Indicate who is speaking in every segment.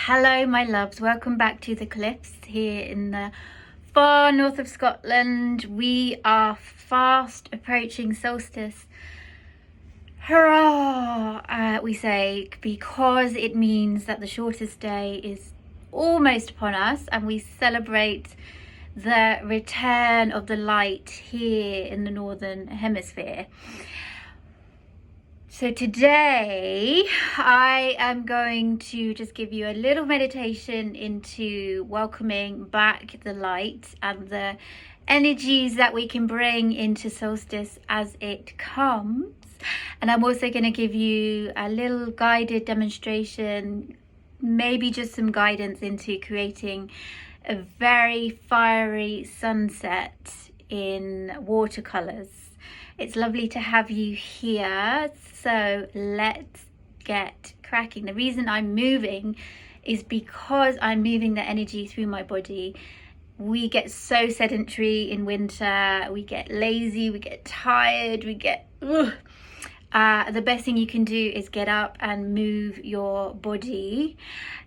Speaker 1: Hello my loves, welcome back to the cliffs here in the far north of Scotland. We are fast approaching solstice. Hurrah, we say, because it means that the shortest day is almost upon us, and we celebrate the return of the light here in the northern hemisphere. So today I am going to just give you a little meditation into welcoming back the light and the energies that we can bring into solstice as it comes. And I'm also going to give you a little guided demonstration, maybe just some guidance into creating a very fiery sunset in watercolors. It's lovely to have you here, so let's get cracking. The reason I'm moving is because I'm moving the energy through my body. We get so sedentary in winter, we get lazy, we get tired, we get the best thing you can do is get up and move your body.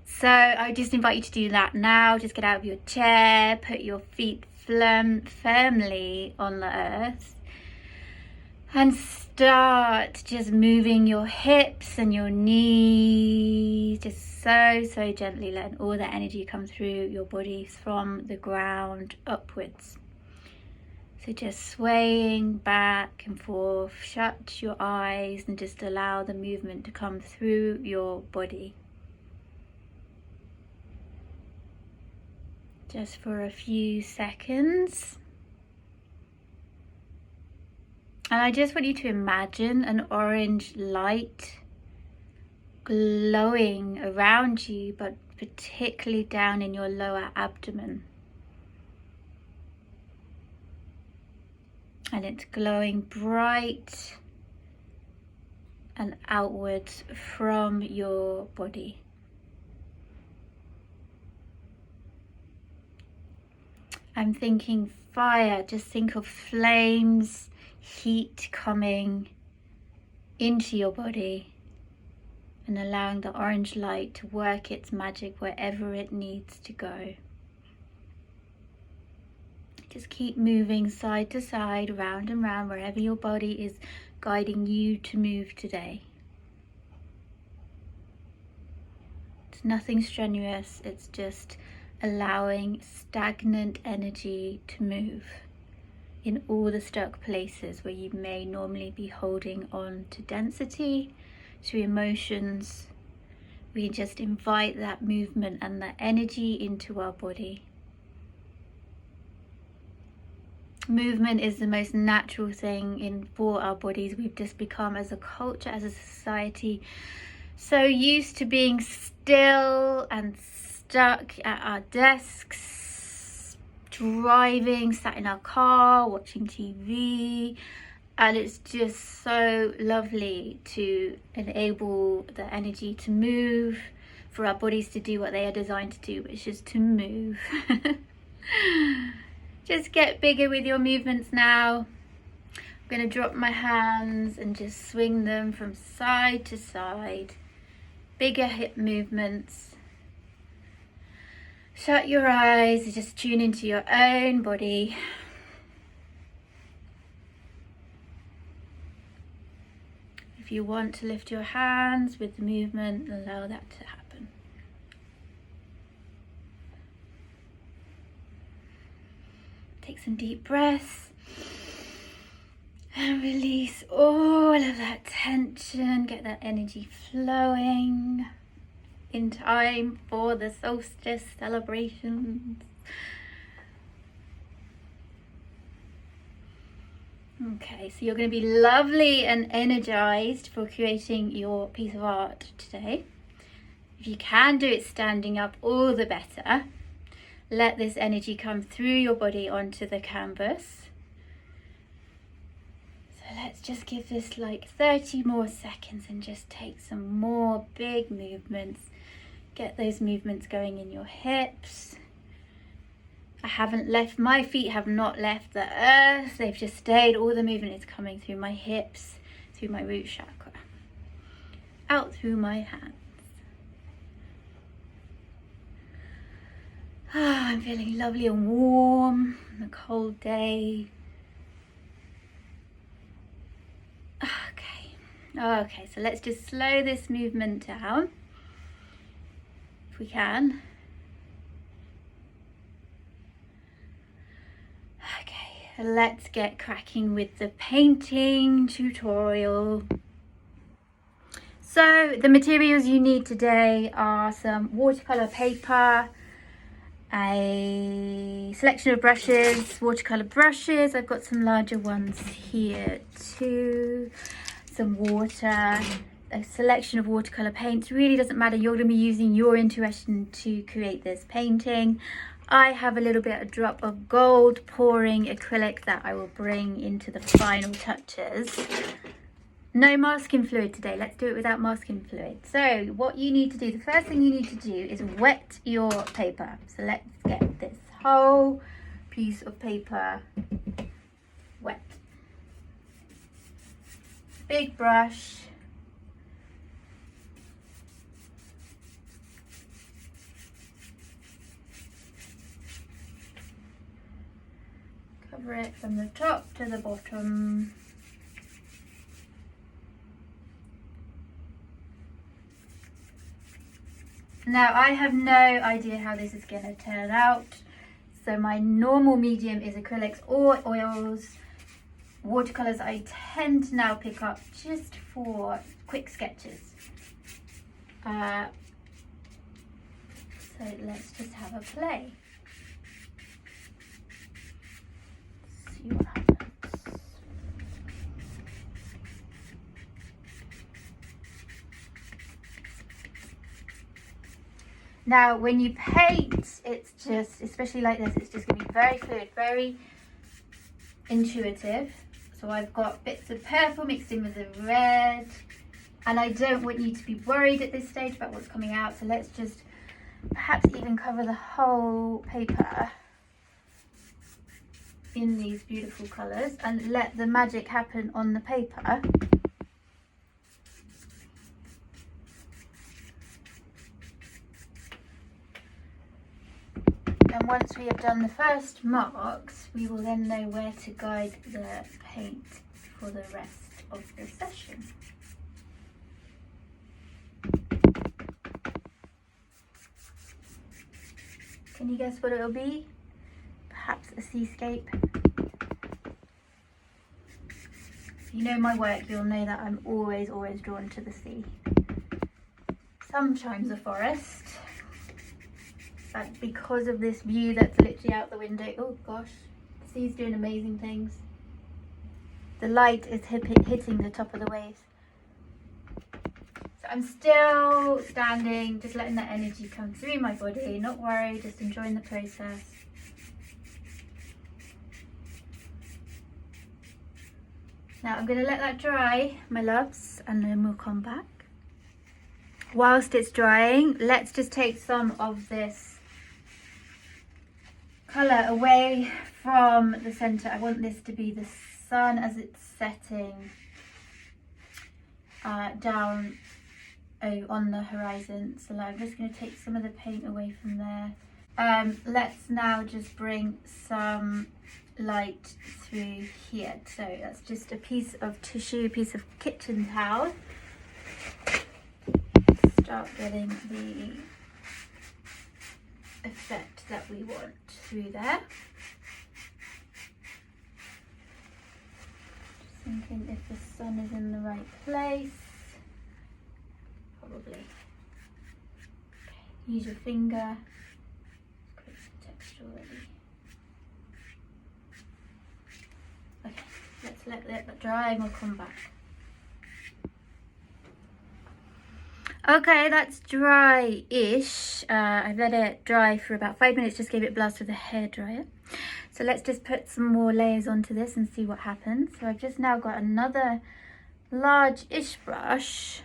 Speaker 1: So I just invite you to do that now. Just get out of your chair, put your feet firmly on the earth, and start just moving your hips and your knees, just so gently, letting all that energy come through your body from the ground upwards. So just swaying back and forth, shut your eyes and just allow the movement to come through your body. Just for a few seconds. And I just want you to imagine an orange light glowing around you, but particularly down in your lower abdomen. And it's glowing bright and outwards from your body. I'm thinking fire, just think of flames, heat coming into your body and allowing the orange light to work its magic wherever it needs to go. Just keep moving side to side, round and round, wherever your body is guiding you to move today. It's nothing strenuous, it's just allowing stagnant energy to move in all the stuck places where you may normally be holding on to density, to emotions. We just invite that movement and that energy into our body. Movement is the most natural thing for our bodies. We've just become, as a culture, as a society, so used to being still and stuck at our desks, driving, sat in our car, watching TV, and it's just so lovely to enable the energy to move, for our bodies to do what they are designed to do, which is to move. Just get bigger with your movements now. I'm going to drop my hands and just swing them from side to side. Bigger hip movements. Shut your eyes and just tune into your own body. If you want to lift your hands with the movement, allow that to happen. Take some deep breaths and release all of that tension. Get that energy flowing in time for the solstice celebrations. Okay, so you're going to be lovely and energized for creating your piece of art today. If you can do it standing up, all the better. Let this energy come through your body onto the canvas. So let's just give this like 30 more seconds and just take some more big movements. Get those movements going in your hips. My feet have not left the earth. They've just stayed. All the movement is coming through my hips, through my root chakra, out through my hands. I'm feeling lovely and warm on a cold day. Okay, so let's just slow this movement down if we can. Okay, let's get cracking with the painting tutorial. So the materials you need today are some watercolour paper, a selection of brushes, watercolour brushes. I've got some larger ones here too, some water, a selection of watercolour paints. Really doesn't matter, you're going to be using your intuition to create this painting. I have a little bit, a drop of gold pouring acrylic that I will bring into the final touches. No masking fluid today, let's do it without masking fluid. So what you need to do, the first thing you need to do is wet your paper. So let's get this whole piece of paper wet. Big brush. Cover it from the top to the bottom. Now I have no idea how this is going to turn out, so my normal medium is acrylics or oils. Watercolours I tend to now pick up just for quick sketches. So let's just have a play. See what happens. Now, when you paint, it's just, especially like this, it's just going to be very fluid, very intuitive. So I've got bits of purple mixed in with the red, and I don't want you to be worried at this stage about what's coming out. So let's just perhaps even cover the whole paper in these beautiful colours and let the magic happen on the paper. And once we have done the first marks, we will then know where to guide the paint for the rest of the session. Can you guess what it'll be? Perhaps a seascape. If you know my work, you'll know that I'm always drawn to the sea. Sometimes a forest. But because of this view that's literally out the window, oh gosh, the sea's doing amazing things. The light is hitting the top of the waves. So I'm still standing, just letting that energy come through my body, not worried, just enjoying the process. Now I'm going to let that dry, my loves, and then we'll come back. Whilst it's drying, let's just take some of this colour away from the centre. I want this to be the sun as it's setting down on the horizon. So I'm just going to take some of the paint away from there. Let's now just bring some light through here. So that's just a piece of tissue, a piece of kitchen towel. Start getting the effect that we want through there. Just thinking if the sun is in the right place. Probably. Okay. Use your finger. Create some texture already. Okay, let's let that dry and we'll come back. Okay, that's dry-ish. I've let it dry for about 5 minutes, just gave it a blast with a hairdryer. So let's just put some more layers onto this and see what happens. So I've just now got another large-ish brush,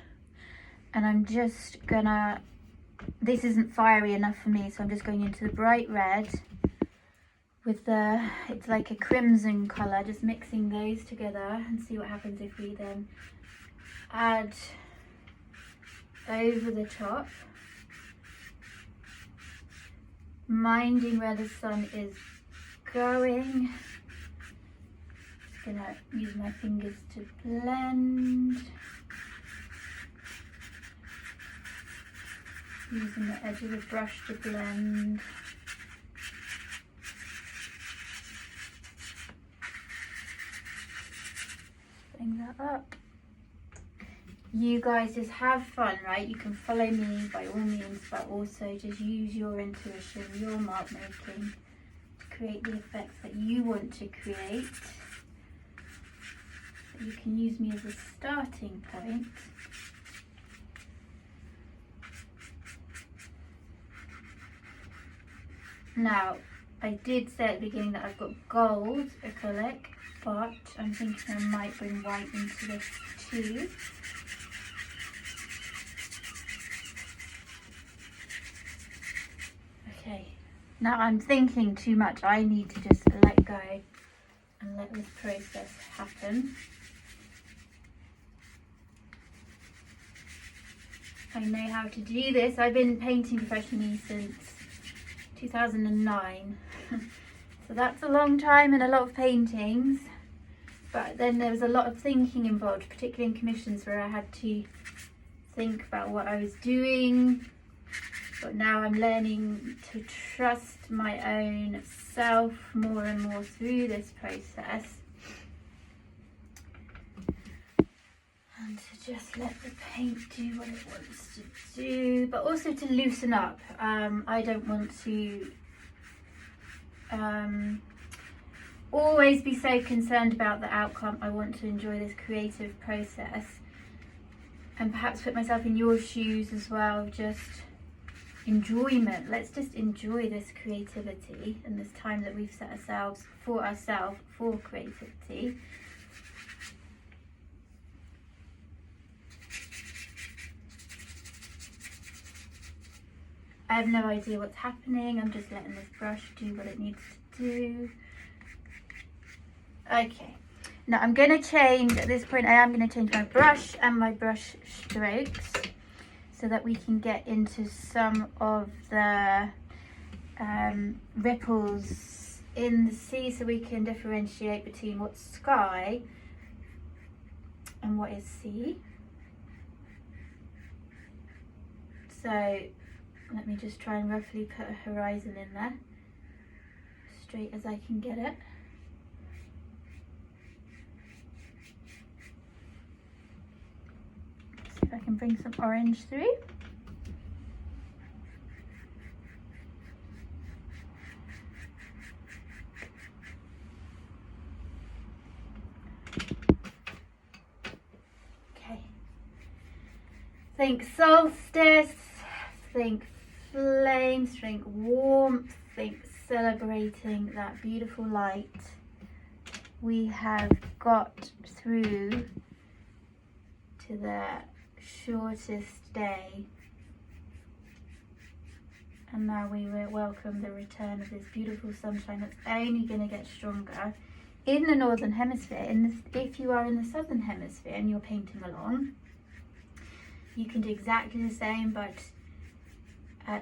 Speaker 1: and I'm just gonna, this isn't fiery enough for me, so I'm just going into the bright red with the, it's like a crimson colour, just mixing those together and see what happens if we then add over the top minding where the sun is going. I'm gonna use my fingers to blend. Using the edge of the brush to blend. Bring that up. You guys just have fun, right? You can follow me by all means, but also just use your intuition, your mark making to create the effects that you want to create. So you can use me as a starting point. Now, I did say at the beginning that I've got gold acrylic, but I'm thinking I might bring white into this too. Okay, now I'm thinking too much. I need to just let go and let this process happen. I know how to do this. I've been painting professionally since 2009. So that's a long time and a lot of paintings. But then there was a lot of thinking involved, particularly in commissions where I had to think about what I was doing. But now I'm learning to trust my own self more and more through this process. And to just let the paint do what it wants to do, but also to loosen up. I don't want to always be so concerned about the outcome. I want to enjoy this creative process and perhaps put myself in your shoes as well. Just enjoyment. Let's just enjoy this creativity and this time that we've set ourselves for creativity. I have no idea what's happening. I'm just letting this brush do what it needs to do. Okay, now I'm going to change, at this point I am going to change my brush and my brush strokes so that we can get into some of the ripples in the sea, so we can differentiate between what's sky and what is sea. So let me just try and roughly put a horizon in there, straight as I can get it. See if I can bring some orange through. Okay. Think solstice, think flames, think warmth, think celebrating that beautiful light we have got through to the shortest day, and now we will welcome the return of this beautiful sunshine that's only going to get stronger in the northern hemisphere. If you are in the southern hemisphere and you're painting along, you can do exactly the same, but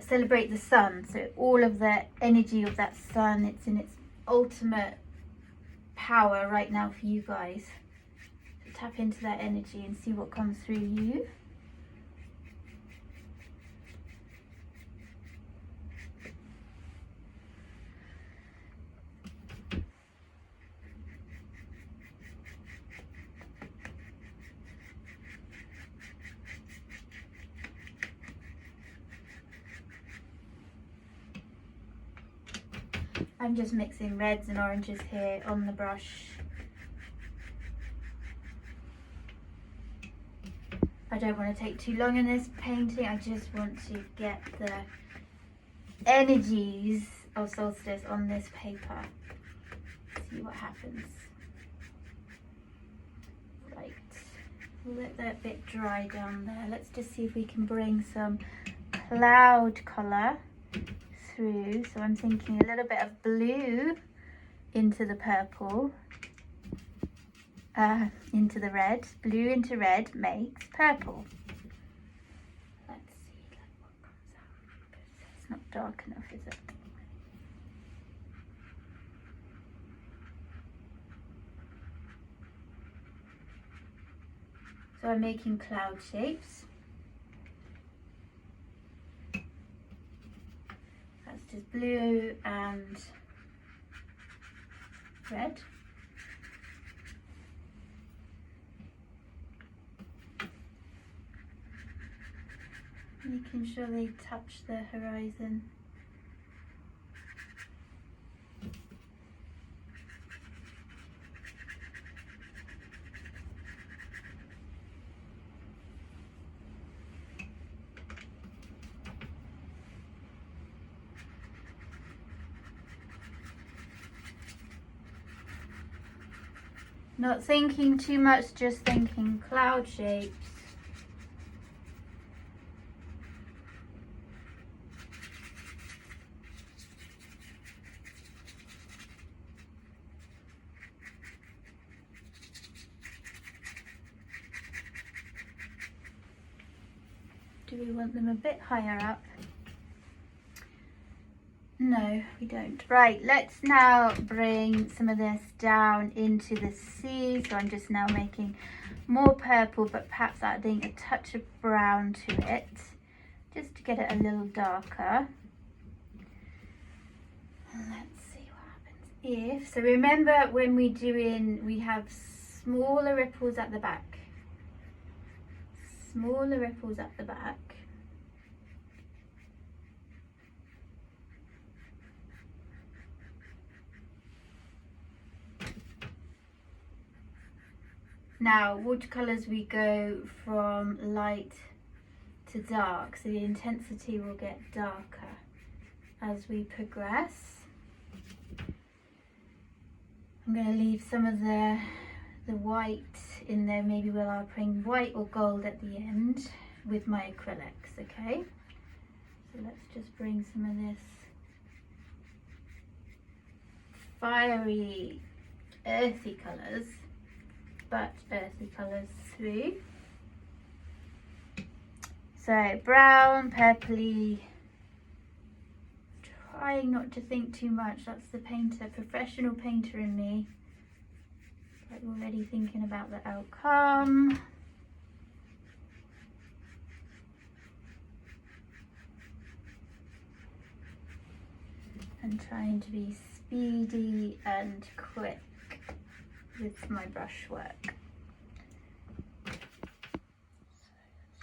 Speaker 1: celebrate the sun. So all of the energy of that sun, it's in its ultimate power right now for you guys. So tap into that energy and see what comes through you. I'm just mixing reds and oranges here on the brush. I don't want to take too long in this painting. I just want to get the energies of Solstice on this paper. See what happens. Right, let that bit dry down there. Let's just see if we can bring some cloud colour through. So I'm thinking a little bit of blue into the purple, into the red. Blue into red makes purple. Let's see what comes out. It's not dark enough, is it? So I'm making cloud shapes. That's just blue and red. Making sure they touch the horizon. Not thinking too much, just thinking cloud shapes. Do we want them a bit higher up? No, we don't. Right, let's now bring some of this down into the sea. So I'm just now making more purple, but perhaps adding a touch of brown to it, just to get it a little darker. Let's see what happens if, so remember when we have smaller ripples at the back. Smaller ripples at the back. Now, watercolours, we go from light to dark, so the intensity will get darker as we progress. I'm going to leave some of the white in there. Maybe I'll bring white or gold at the end with my acrylics, okay? So let's just bring some of this fiery, earthy colours, but earthy colours through. So brown, purpley, trying not to think too much. That's the painter, professional painter in me. Like already thinking about the outcome. And trying to be speedy and quick with my brush work. So let's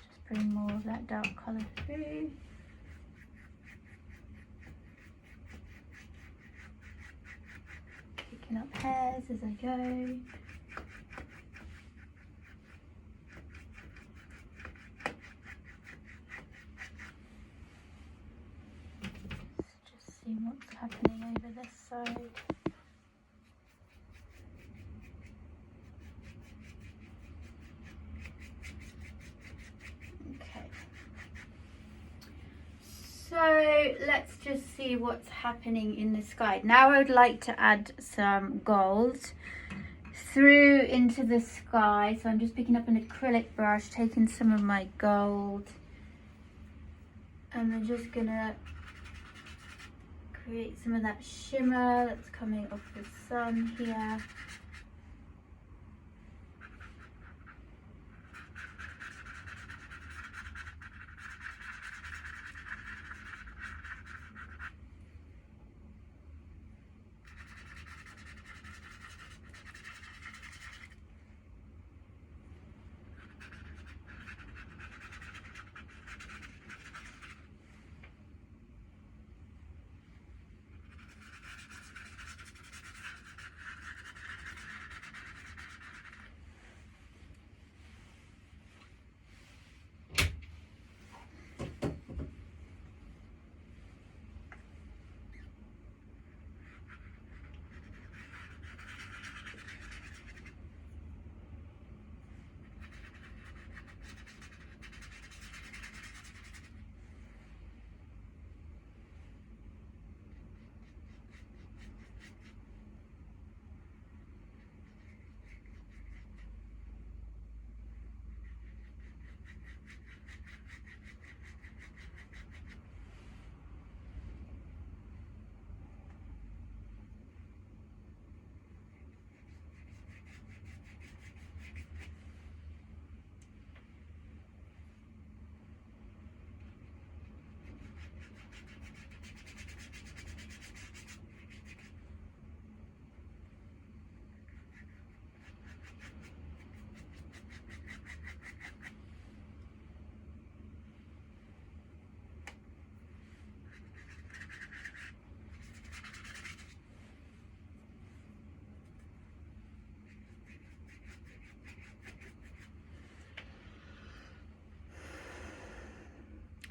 Speaker 1: just bring more of that dark colour through. Picking up hairs as I go. Just see what's happening over this side. So let's just see what's happening in the sky. Now I would like to add some gold through into the sky. So I'm just picking up an acrylic brush, taking some of my gold, and I'm just gonna create some of that shimmer that's coming off the sun here.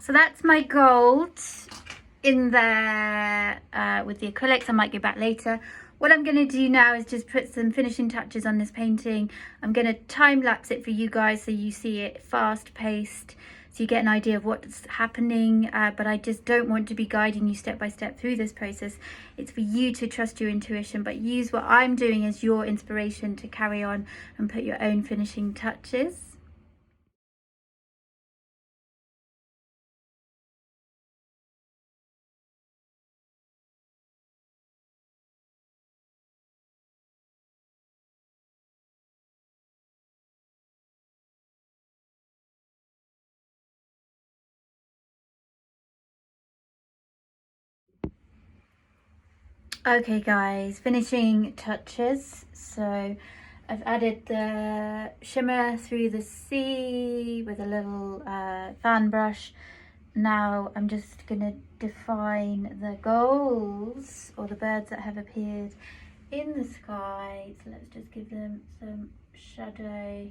Speaker 1: So that's my gold in there with the acrylics. I might go back later. What I'm going to do now is just put some finishing touches on this painting. I'm going to time lapse it for you guys so you see it fast paced, so you get an idea of what's happening, but I just don't want to be guiding you step by step through this process. It's for you to trust your intuition, but use what I'm doing as your inspiration to carry on and put your own finishing touches. Okay guys, finishing touches. So I've added the shimmer through the sea with a little fan brush. Now I'm just going to define the gulls, or the birds that have appeared in the sky. So let's just give them some shadow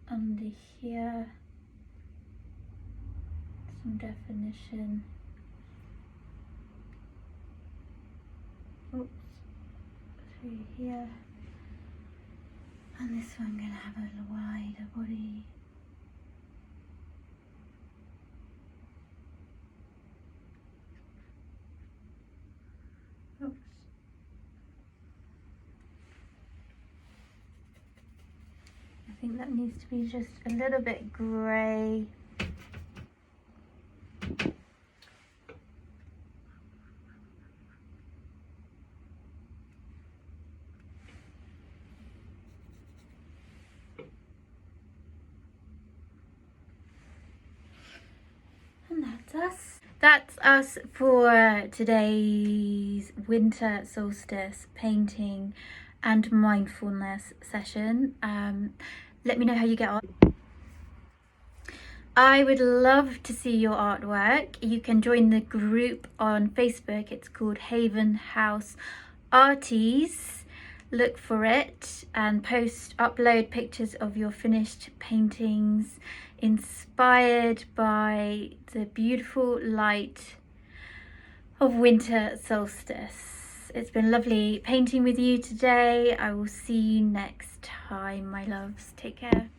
Speaker 1: under here, some definition. Oops, through here. And this one going to have a little wider body. Oops. I think that needs to be just a little bit grey. And that's us. That's us for today's winter solstice painting and mindfulness session. Let me know how you get on. I would love to see your artwork. You can join the group on Facebook. It's called Haven House Arties. Look for it and upload pictures of your finished paintings inspired by the beautiful light of winter solstice. It's been lovely painting with you today. I will see you next time, my loves. Take care.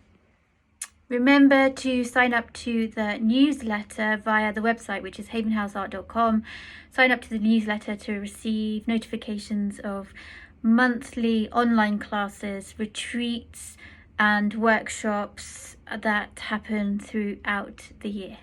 Speaker 1: Remember to sign up to the newsletter via the website, which is havenhouseart.com. Sign up to the newsletter to receive notifications of monthly online classes, retreats and workshops that happen throughout the year.